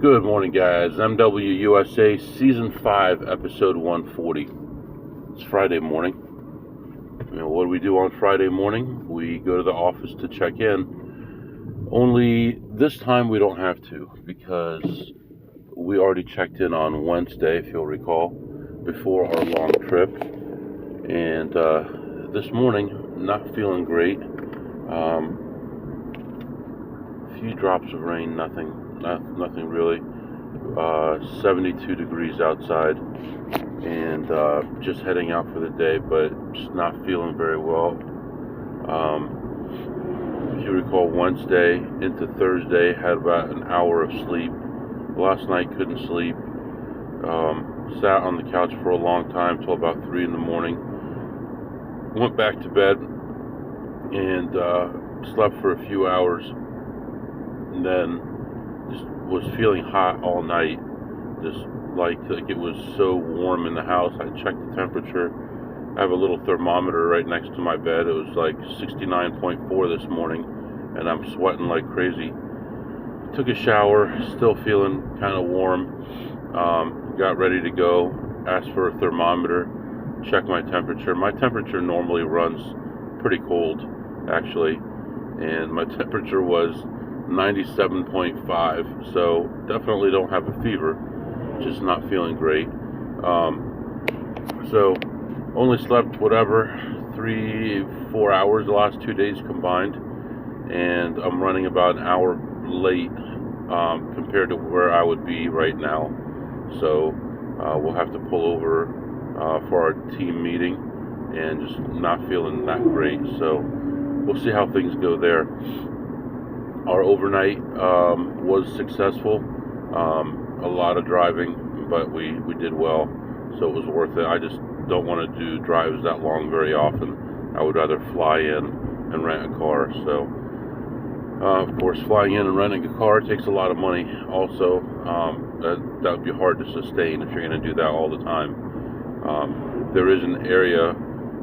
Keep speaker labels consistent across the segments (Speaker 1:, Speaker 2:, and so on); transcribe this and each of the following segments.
Speaker 1: Good morning, guys. MWUSA Season 5, Episode 140. It's Friday morning. What do we do on Friday morning? We go to the office to check in. Only this time we don't have to, because we already checked in on Wednesday, if you'll recall, before our long trip. And this morning, not feeling great. A few drops of rain, nothing really. 72 degrees outside, and just heading out for the day, but just not feeling very well. If you recall, Wednesday into Thursday, had about an hour of sleep. Last night couldn't sleep. Sat on the couch for a long time till about 3 in the morning. Went back to bed and slept for a few hours, and then just was feeling hot all night, just like it was so warm in the house. I checked the temperature. I have a little thermometer right next to my bed. It was like 69.4 this morning, and I'm sweating like crazy. Took a shower, still feeling kind of warm. Got ready to go, asked for a thermometer, checked my temperature. My temperature normally runs pretty cold, actually, and my temperature was 97.5, so definitely don't have a fever, just not feeling great. So only slept 3-4 hours the last 2 days combined, and I'm running about an hour late compared to where I would be right now. So we'll have to pull over for our team meeting, and just not feeling that great. So we'll see how things go there. Our overnight was successful. A lot of driving, but we did well, so it was worth it. I just don't want to do drives that long very often. I would rather fly in and rent a car. So, of course, flying in and renting a car takes a lot of money. Also, that would be hard to sustain if you're going to do that all the time. There is an area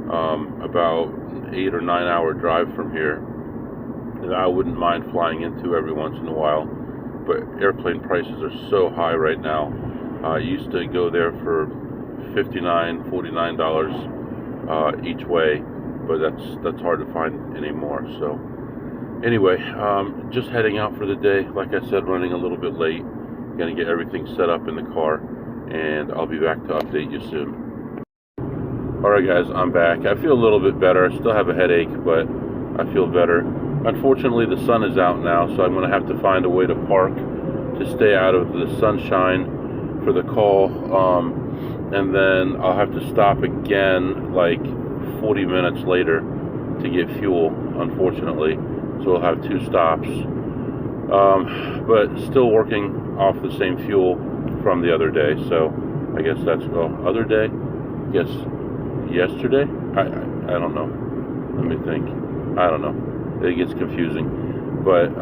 Speaker 1: about an 8 or 9 hour drive from here that I wouldn't mind flying into every once in a while, but airplane prices are so high right now. I used to go there for $59, $49 each way, but that's hard to find anymore. So anyway, just heading out for the day. Like I said, running a little bit late. Gonna get everything set up in the car, and I'll be back to update you soon. Alright guys, I'm back. I feel a little bit better. I still have a headache, but I feel better. Unfortunately, the sun is out now, so I'm going to have to find a way to park to stay out of the sunshine for the call, and then I'll have to stop again like 40 minutes later to get fuel, unfortunately. So we'll have 2 stops, but still working off the same fuel from the other day. So I guess that's other day. Yes, yesterday. I don't know. Let me think. I don't know. It gets confusing, but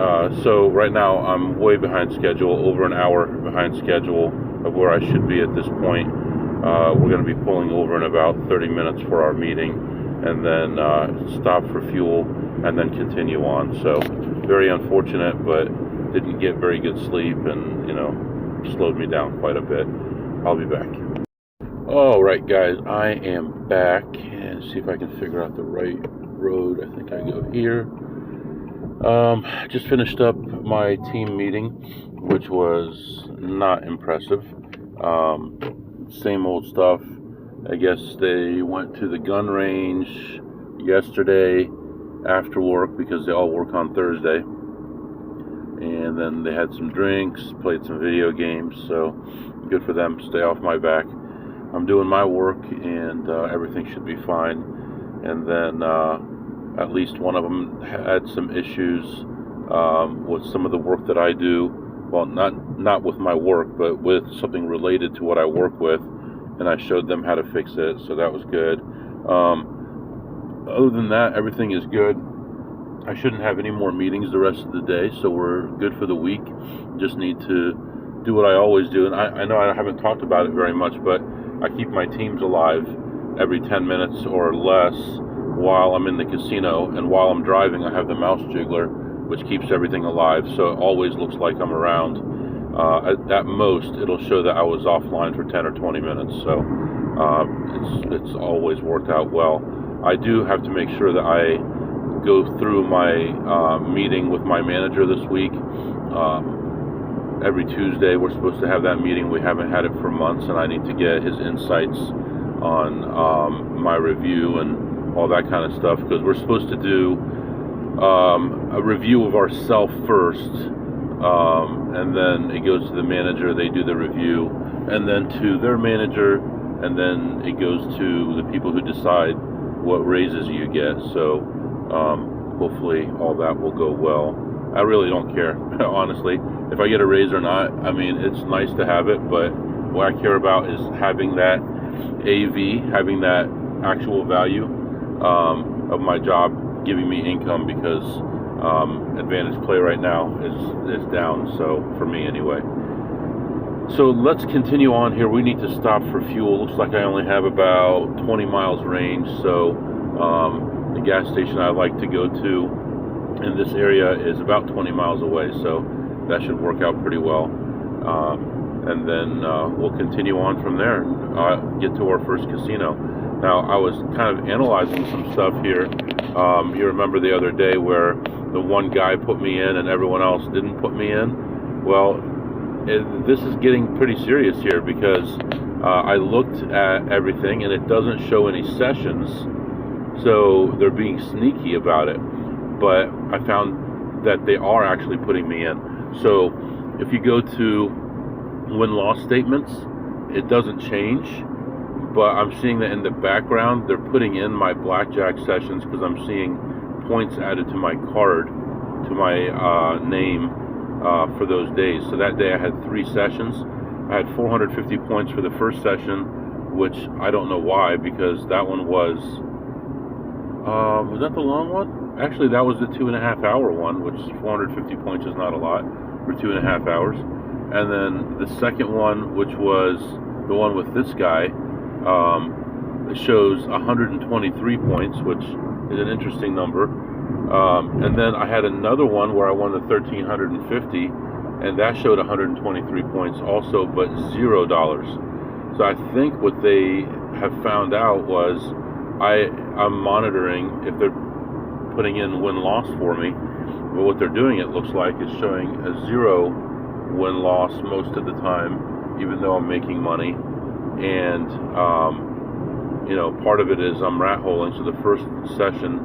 Speaker 1: so right now I'm way behind schedule, over an hour behind schedule of where I should be at this point. We're going to be pulling over in about 30 minutes for our meeting, and then stop for fuel, and then continue on. So very unfortunate, but didn't get very good sleep, and slowed me down quite a bit. I'll be back. All right, guys, I am back, and see if I can figure out the right road. I think I go here. Just finished up my team meeting, which was not impressive. Same old stuff. I guess they went to the gun range yesterday after work, because they all work on Thursday, and then they had some drinks, played some video games. So good for them. Stay off my back. I'm doing my work, and everything should be fine. And then at least one of them had some issues with some of the work that I do. Well, not with my work, but with something related to what I work with, and I showed them how to fix it, so that was good. Other than that, everything is good. I shouldn't have any more meetings the rest of the day, so we're good for the week. Just need to do what I always do, and I know I haven't talked about it very much, but I keep my teams alive every 10 minutes or less while I'm in the casino, and while I'm driving I have the mouse jiggler, which keeps everything alive, so it always looks like I'm around. at most, it'll show that I was offline for 10 or 20 minutes. So it's always worked out well. I do have to make sure that I go through my meeting with my manager this week. Every Tuesday we're supposed to have that meeting. We haven't had it for months, and I need to get his insights on my review and all that kind of stuff, because we're supposed to do a review of ourselves first, and then it goes to the manager, they do the review, and then to their manager, and then it goes to the people who decide what raises you get. So hopefully all that will go well. I really don't care, honestly, if I get a raise or not. I mean, it's nice to have it, but what I care about is having that AV, having that actual value of my job giving me income, because Advantage Play right now is down, so for me anyway. So let's continue on here. We need to stop for fuel. Looks like I only have about 20 miles range, so the gas station I like to go to in this area is about 20 miles away, so that should work out pretty well. And then we'll continue on from there, get to our first casino. Now, I was kind of analyzing some stuff here. You remember the other day where the one guy put me in and everyone else didn't put me in? Well, this is getting pretty serious here, because I looked at everything and it doesn't show any sessions, so they're being sneaky about it. But I found that they are actually putting me in. So if you go to win-loss statements, it doesn't change, but I'm seeing that in the background they're putting in my blackjack sessions, because I'm seeing points added to my card, to my name for those days. So that day I had 3 sessions. I had 450 points for the first session, which I don't know why, because that one was that the long one? Actually, that was the 2.5 hour one, which 450 points is not a lot for 2.5 hours. And then the second one, which was the one with this guy, it shows 123 points, which is an interesting number. And then I had another one where I won the 1,350, and that showed 123 points also, but $0. So I think what they have found out was I'm monitoring if they're putting in win-loss for me. But what they're doing, it looks like, is showing a 0 win-loss most of the time, even though I'm making money. And part of it is I'm rat holing. So the first session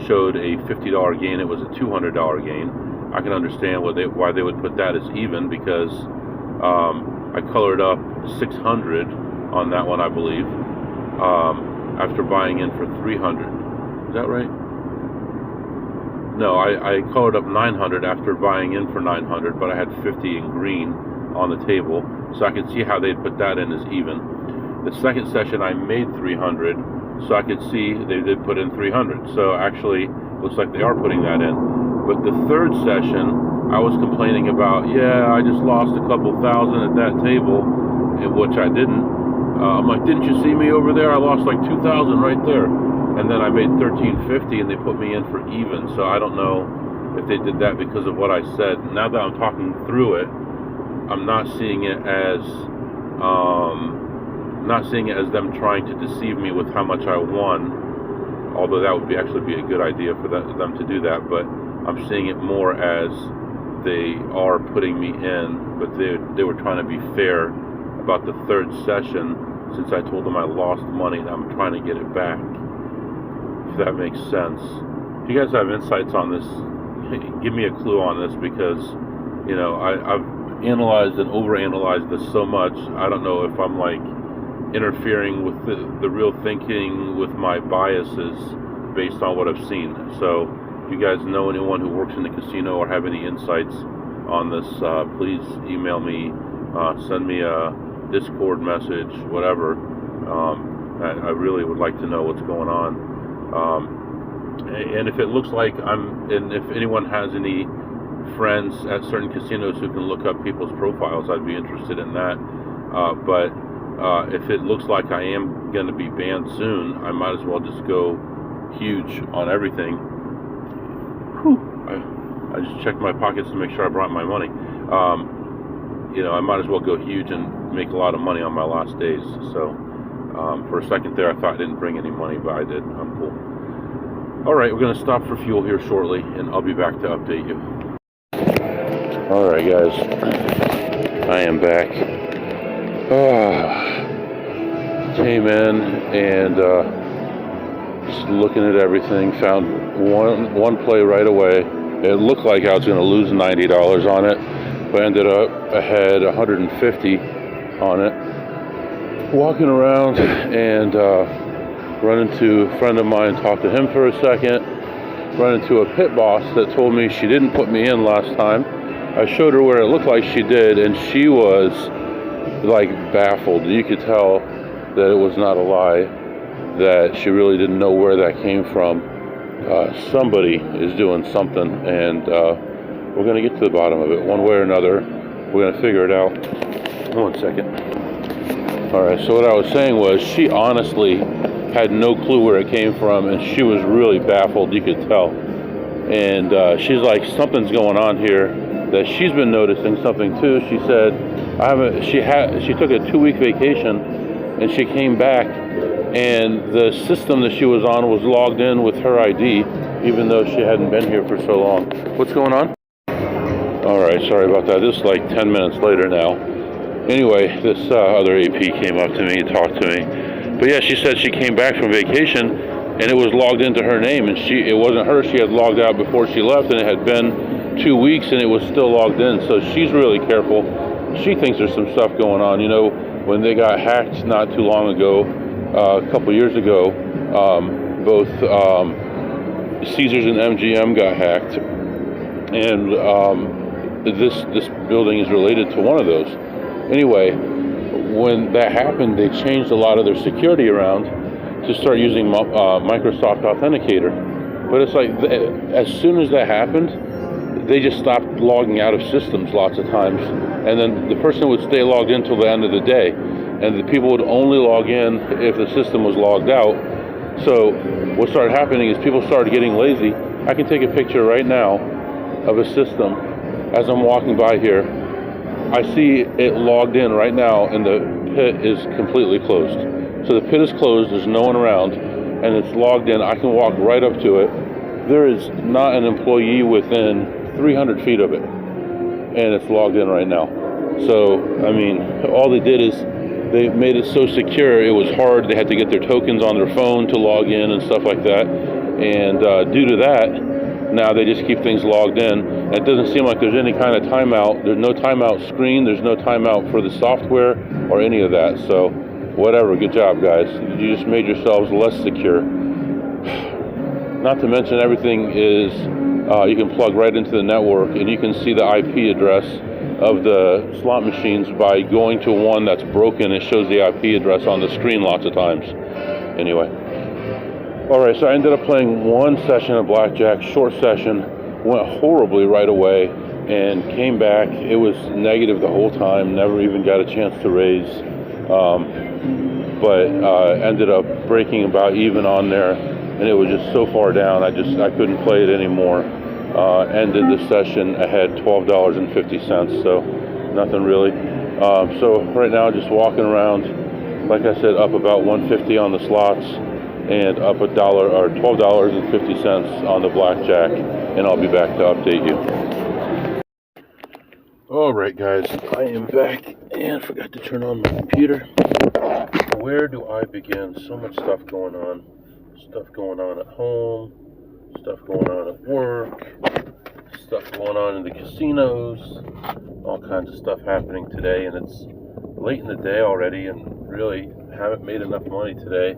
Speaker 1: showed a $50 gain. It was a $200 gain. I can understand why they would put that as even, because I colored up 600 on that one, I believe, after buying in for 300. Is that right? No, I colored up 900 after buying in for 900, but I had 50 in green on the table, so I could see how they'd put that in as even. The second session I made 300, so I could see they did put in 300. So actually, looks like they are putting that in. But the third session, I was complaining about, I just lost a couple thousand at that table, which I didn't. I'm like, didn't you see me over there? I lost like 2,000 right there. And then I made 1,350, and they put me in for even. So I don't know if they did that because of what I said. Now that I'm talking through it, I'm not seeing it as them trying to deceive me with how much I won. Although that would actually be a good idea for them to do that. But I'm seeing it more as they are putting me in, but they were trying to be fair about the third session, since I told them I lost money and I'm trying to get it back. If that makes sense. If you guys have insights on this, give me a clue on this, because I've analyzed and overanalyzed this so much. I don't know if I'm like interfering with the real thinking with my biases based on what I've seen. So if you guys know anyone who works in the casino or have any insights on this, please email me, send me a Discord message, whatever. I really would like to know what's going on. And if it looks like and if anyone has any friends at certain casinos who can look up people's profiles, I'd be interested in that. But if it looks like I am going to be banned soon, I might as well just go huge on everything. Whew. I just checked my pockets to make sure I brought my money. you know, I might as well go huge and make a lot of money on my last days. So for a second there, I thought I didn't bring any money, but I did. I'm cool. All right, we're going to stop for fuel here shortly, and I'll be back to update you. All right, guys, I am back. Came in and just looking at everything. Found one play right away. It looked like I was going to lose $90 on it, but ended up ahead $150 on it. Walking around and run into a friend of mine, talked to him for a second. Run into a pit boss that told me she didn't put me in last time. I showed her where it looked like she did, and she was like baffled. You could tell that it was not a lie, that she really didn't know where that came from. Somebody is doing something, and we're going to get to the bottom of it one way or another. We're going to figure it out. 1 second. All right, so what I was saying was she honestly had no clue where it came from, and she was really baffled, you could tell. And she's like, something's going on here, that she's been noticing something too. She said, she took a 2-week vacation, and she came back, and the system that she was on was logged in with her ID, even though she hadn't been here for so long. What's going on? All right, sorry about that. This is like 10 minutes later now. Anyway, this other AP came up to me and talked to me. But yeah, she said she came back from vacation and it was logged into her name, and it wasn't her. She had logged out before she left, and it had been 2 weeks and it was still logged in. So she's really careful. She thinks there's some stuff going on. You know, when they got hacked not too long ago, a couple years ago, both Caesars and MGM got hacked, and this building is related to one of those. Anyway, when that happened, they changed a lot of their security around to start using Microsoft Authenticator. But it's like, as soon as that happened, they just stopped logging out of systems lots of times. And then the person would stay logged in till the end of the day. And the people would only log in if the system was logged out. So what started happening is people started getting lazy. I can take a picture right now of a system as I'm walking by here. I see it logged in right now, and the pit is completely closed. So the pit is closed, there's no one around, and it's logged in. I can walk right up to it. There is not an employee within 300 feet of it, and it's logged in right now. So, I mean, all they did is they made it so secure, it was hard. They had to get their tokens on their phone to log in and stuff like that. And due to that, now they just keep things logged in. And it doesn't seem like there's any kind of timeout. There's no timeout screen. There's no timeout for the software or any of that. So whatever, good job, guys. You just made yourselves less secure. Not to mention everything is, you can plug right into the network, and you can see the IP address of the slot machines by going to one that's broken. It shows the IP address on the screen lots of times. Anyway. Alright, so I ended up playing one session of blackjack, short session, went horribly right away, and came back. It was negative the whole time, never even got a chance to raise, but ended up breaking about even on there, and it was just so far down, I couldn't play it anymore. Ended the session ahead $12.50, so nothing really. So right now just walking around, like I said, up about $150 on the slots, and up $12.50 on the blackjack, and I'll be back to update you. All right, guys, I am back, and forgot to turn on my computer. Where do I begin? So much stuff going on. Stuff going on at home, stuff going on at work, stuff going on in the casinos, all kinds of stuff happening today, and it's late in the day already, and really haven't made enough money today.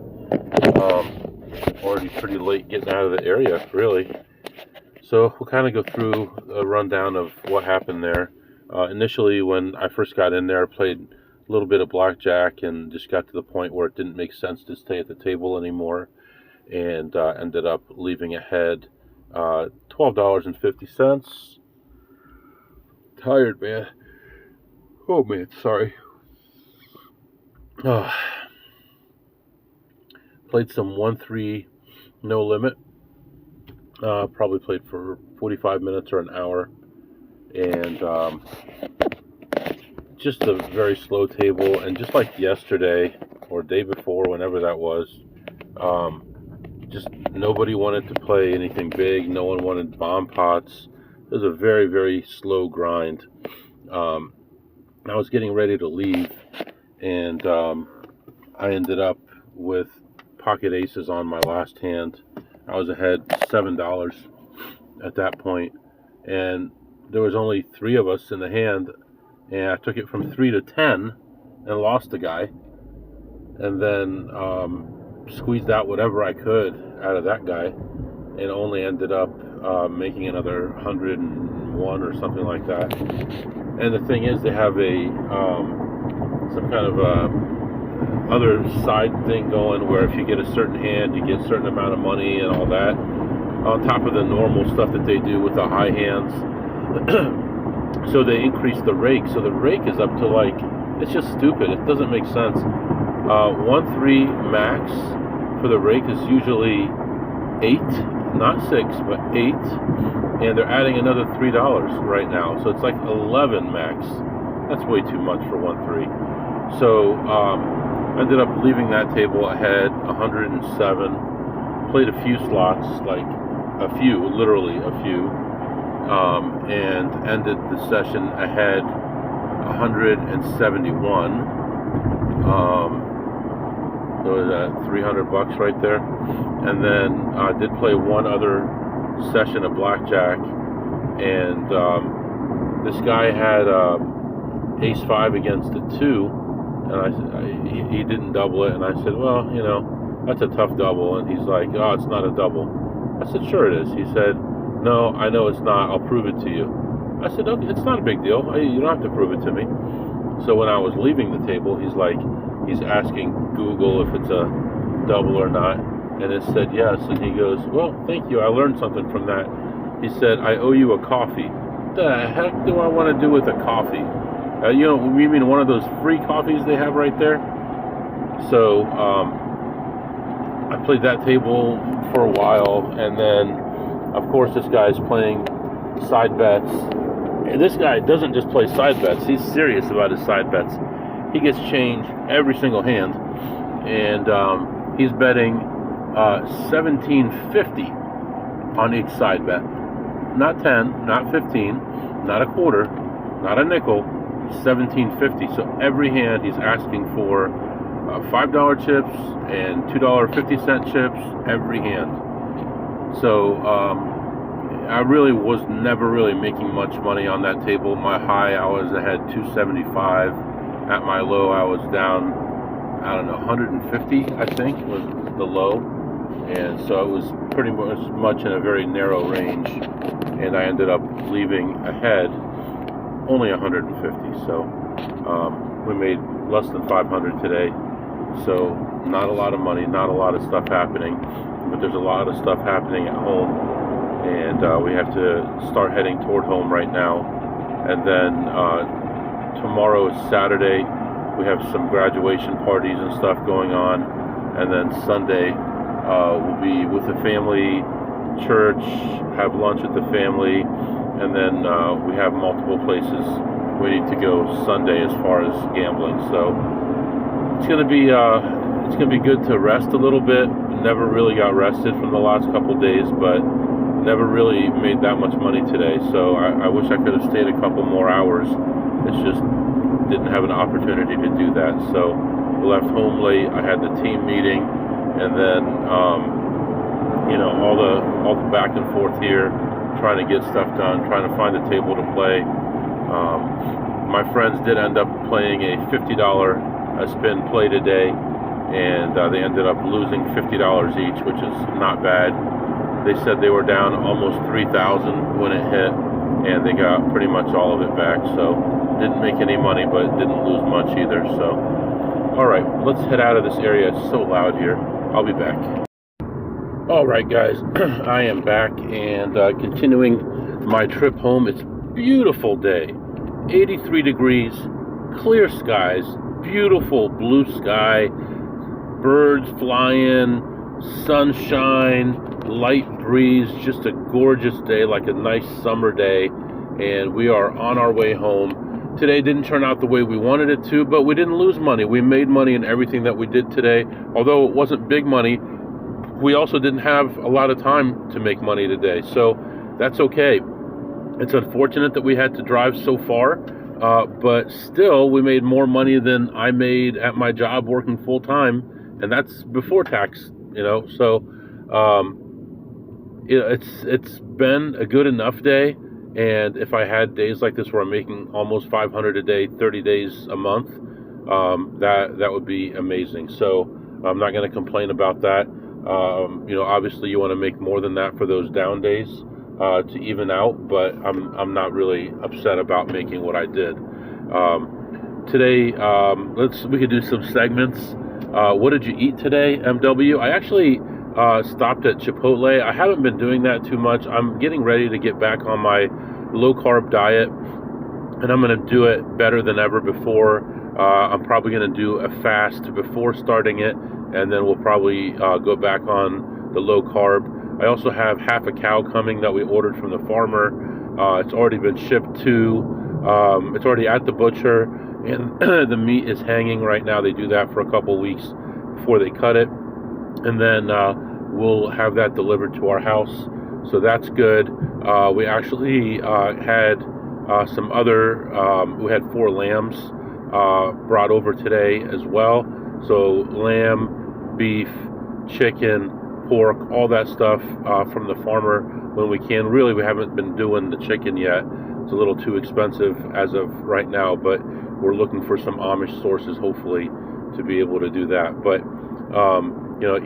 Speaker 1: Already pretty late getting out of the area, really. So we'll kind of go through a rundown of what happened there. Initially, when I first got in there, I played a little bit of blackjack and just got to the point where it didn't make sense to stay at the table anymore, and ended up leaving ahead $12.50. Tired, man. Oh, man, sorry. Played some 1-3 no limit. Probably played for 45 minutes or an hour, and just a very slow table, and just like yesterday or day before, whenever that was, just nobody wanted to play anything big. No one wanted bomb pots. It was a very, very slow grind. I was getting ready to leave, and I ended up with pocket aces on my last hand. I was ahead $7 at that point, and there was only 3 of us in the hand, and I took it from 3 to 10 and lost the guy, and then squeezed out whatever I could out of that guy, and only ended up making another 101 or something like that. And the thing is, they have a some kind of other side thing going where if you get a certain hand, you get a certain amount of money and all that, on top of the normal stuff that they do with the high hands. So they increase the rake. So the rake is up to, like, it's just stupid. It doesn't make sense. 1-3 max for the rake is usually 8, not 6, but 8. And they're adding another $3 right now. So it's like 11 max. That's way too much for 1-3. So I ended up leaving that table ahead 107. Played a few slots, like a few, literally a few. And ended the session ahead 171. So was that $300 right there? And then I did play one other session of blackjack, and this guy had ace-5 against a 2, and he didn't double it, and I said, well, you know, that's a tough double. And he's like, oh, it's not a double. I said, sure it is. He said, no, I know it's not. I'll prove it to you. I said, okay, it's not a big deal. You don't have to prove it to me. So when I was leaving the table, he's asking Google if it's a double or not, and it said yes. And he goes, well, thank you. I learned something from that. He said, I owe you a coffee. The heck do I want to do with a coffee? You know, you mean one of those free coffees they have right there? So I played that table for a while, and then, of course, this guy's playing side bets. And this guy doesn't just play side bets. He's serious about his side bets. He gets change every single hand, and he's betting $17.50 on each side bet. Not 10, not 15, not a quarter, not a nickel. $17.50. So every hand he's asking for $5 chips and $2.50 chips every hand. So I really was never really making much money on that table. My high, I was ahead 275. At my low, I was down, I don't know, 150, I think, was the low. And so it was pretty much in a very narrow range. And I ended up leaving ahead only 150. So we made less than 500 today. So not a lot of money, not a lot of stuff happening. But there's a lot of stuff happening at home. And we have to start heading toward home right now. And then tomorrow is Saturday. We have some graduation parties and stuff going on. And then Sunday, we'll be with the family, church, have lunch with the family. And then we have multiple places we need to go Sunday as far as gambling. So it's gonna be good to rest a little bit. Never really got rested from the last couple days, but never really made that much money today. So I wish I could have stayed a couple more hours. It's just didn't have an opportunity to do that. So we left home late. I had the team meeting, and then you know, all the back and forth here, trying to get stuff done, trying to find a table to play. My friends did end up playing a $50 spin play today, and they ended up losing $50 each, which is not bad. They said they were down almost 3,000 when it hit, and they got pretty much all of it back. So didn't make any money, but didn't lose much either. So all right, let's head out of this area. It's so loud here. I'll be back. All right, guys, I am back and continuing my trip home. It's a beautiful day, 83 degrees, clear skies, beautiful blue sky, birds flying, sunshine, light breeze, just a gorgeous day, like a nice summer day. And we are on our way home. today didn't turn out the way we wanted it to, but we didn't lose money. We made money in everything that we did today. Although it wasn't big money, we also didn't have a lot of time to make money today. So that's okay. It's unfortunate that we had to drive so far, but still we made more money than I made at my job working full time, and that's before tax, So it's been a good enough day. And if I had days like this where I'm making almost 500 a day, 30 days a month, that would be amazing. So I'm not going to complain about that. Obviously you want to make more than that for those down days to even out, but I'm not really upset about making what I did. Today, we could do some segments. What did you eat today, MW? I actually stopped at Chipotle. I haven't been doing that too much. I'm getting ready to get back on my low carb diet, and I'm going to do it better than ever before. I'm probably going to do a fast before starting it, and then we'll probably go back on the low carb. I also have half a cow coming that we ordered from the farmer. It's already been shipped it's already at the butcher, and the meat is hanging right now. They do that for a couple weeks before they cut it, and then we'll have that delivered to our house. So that's good. We actually had some other, we had 4 lambs brought over today as well. So lamb, beef, chicken, pork, all that stuff from the farmer when we can. Really, we haven't been doing the chicken yet. It's a little too expensive as of right now, but we're looking for some Amish sources, hopefully, to be able to do that. But,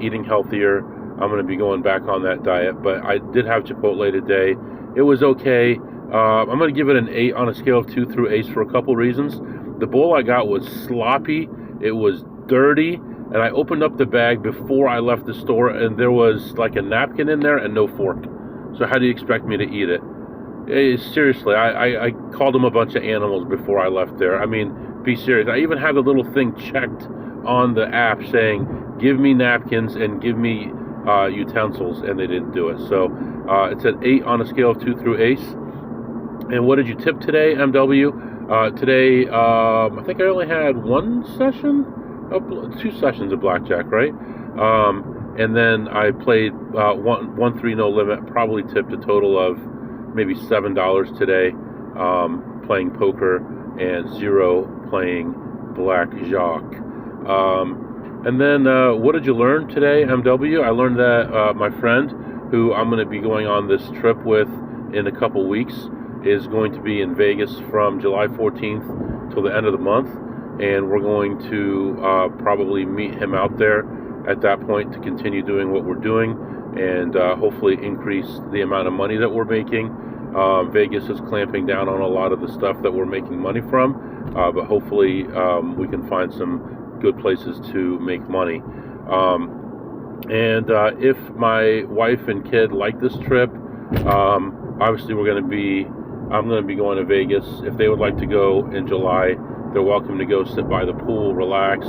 Speaker 1: eating healthier, I'm going to be going back on that diet. But I did have Chipotle today. It was okay. I'm going to give it an 8 on a scale of 2 through 8 for a couple reasons. The bowl I got was sloppy. It was dirty. And I opened up the bag before I left the store, and there was like a napkin in there and no fork. So how do you expect me to eat it? Seriously, I called them a bunch of animals before I left there. I mean, be serious. I even had the little thing checked on the app saying, give me napkins and give me utensils, and they didn't do it. So it's an 8 on a scale of 2 through 8. And what did you tip today, MW? Today, I think I only had 2 sessions of blackjack, right? And then I played 1-3 no limit, probably tipped a total of maybe $7 today playing poker, and 0 playing blackjack. And then what did you learn today, MW? I learned that my friend, who I'm going to be going on this trip with in a couple weeks, is going to be in Vegas from July 14th till the end of the month, and we're going to probably meet him out there at that point to continue doing what we're doing, and hopefully increase the amount of money that we're making. Vegas is clamping down on a lot of the stuff that we're making money from, but hopefully we can find some good places to make money. And if my wife and kid like this trip, obviously I'm going to be going to Vegas. If they would like to go in July, they're welcome to go sit by the pool, relax,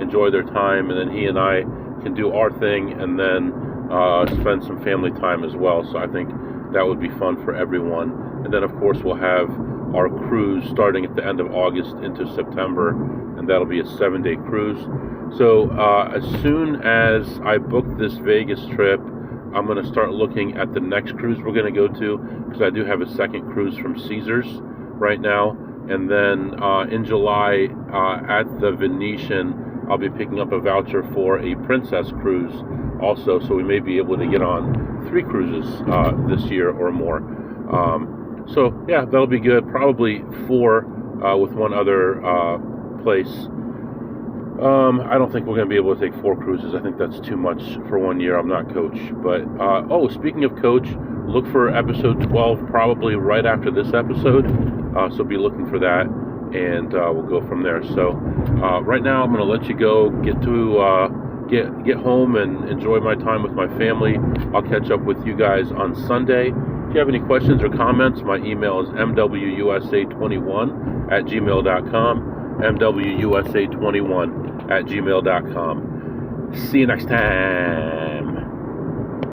Speaker 1: enjoy their time, and then he and I can do our thing, and then spend some family time as well. So I think that would be fun for everyone. And then of course we'll have our cruise starting at the end of August into September, and that'll be a 7-day cruise. So as soon as I book this Vegas trip, I'm going to start looking at the next cruise we're going to go to, because I do have a second cruise from Caesars right now. And then in July at the Venetian, I'll be picking up a voucher for a Princess cruise also, so we may be able to get on 3 cruises this year or more. So yeah, that'll be good. Probably 4 with one other place. I don't think we're going to be able to take 4 cruises. I think that's too much for 1 year. I'm not Coach. But, speaking of Coach, look for episode 12 probably right after this episode. So be looking for that, and we'll go from there. So right now I'm going to let you go, get home and enjoy my time with my family. I'll catch up with you guys on Sunday. If you have any questions or comments, my email is mwusa21@gmail.com. mwusa21@gmail.com. See you next time.